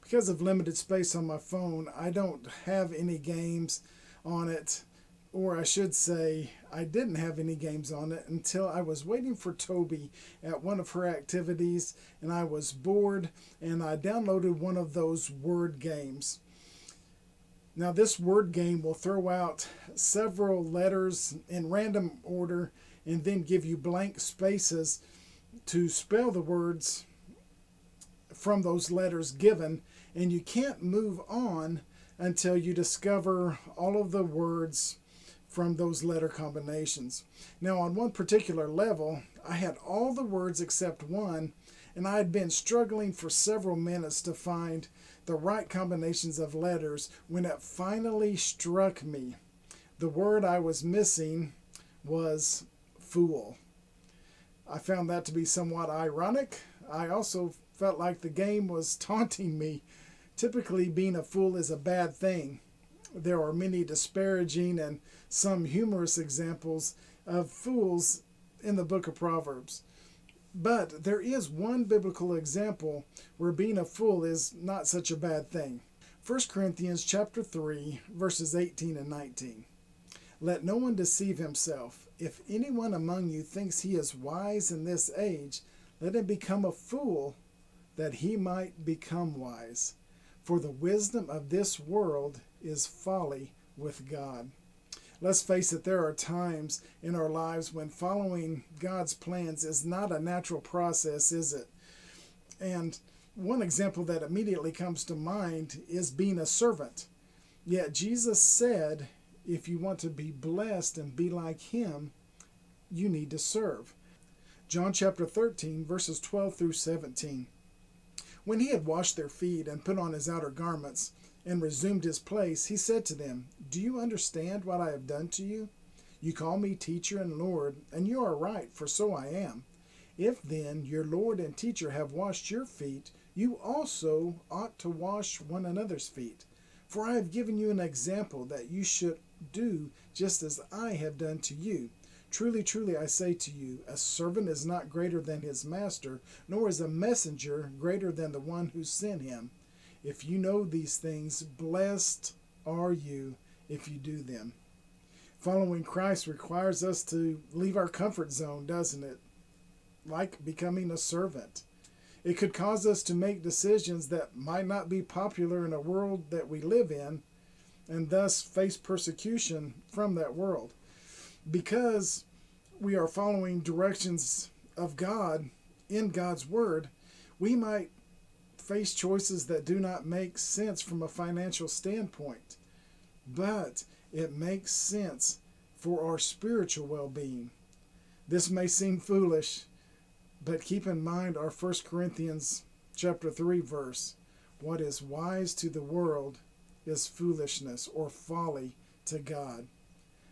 because of limited space on my phone, I don't have any games on it. Or I should say, I didn't have any games on it until I was waiting for Toby at one of her activities, and I was bored, and I downloaded one of those word games. Now, this word game will throw out several letters in random order and then give you blank spaces to spell the words from those letters given, and you can't move on until you discover all of the words from those letter combinations. Now, on one particular level, I had all the words except one, and I had been struggling for several minutes to find the right combinations of letters when it finally struck me. The word I was missing was fool. I found that to be somewhat ironic. I also felt like the game was taunting me. Typically, being a fool is a bad thing. There are many disparaging and some humorous examples of fools in the book of Proverbs. But there is one biblical example where being a fool is not such a bad thing. 1 Corinthians chapter 3, verses 18 and 19. Let no one deceive himself. If anyone among you thinks he is wise in this age, let him become a fool, that he might become wise. For the wisdom of this world is folly with God. Let's face it, there are times in our lives when following God's plans is not a natural process, is it? And one example that immediately comes to mind is being a servant. Yet Jesus said, if you want to be blessed and be like him, you need to serve. John chapter 13, verses 12 through 17. When he had washed their feet and put on his outer garments and resumed his place, he said to them, do you understand what I have done to you? You call me teacher and Lord, and you are right, for so I am. If then your Lord and teacher have washed your feet, you also ought to wash one another's feet. For I have given you an example that you should do just as I have done to you. Truly, truly, I say to you, a servant is not greater than his master, nor is a messenger greater than the one who sent him. If you know these things, blessed are you if you do them. Following Christ requires us to leave our comfort zone, doesn't it? Like becoming a servant. It could cause us to make decisions that might not be popular in a world that we live in, and thus face persecution from that world. Because we are following directions of God in God's Word, we might face choices that do not make sense from a financial standpoint, but it makes sense for our spiritual well-being. This may seem foolish, but keep in mind our 1 Corinthians chapter 3 verse. What is wise to the world is foolishness or folly to God.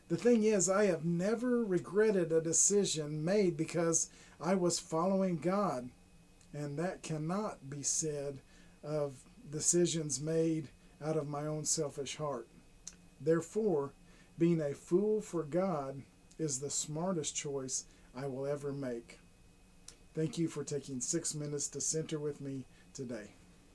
The thing is, I have never regretted a decision made because I was following God. And that cannot be said of decisions made out of my own selfish heart. Therefore, being a fool for God is the smartest choice I will ever make. Thank you for taking 6 minutes to center with me today.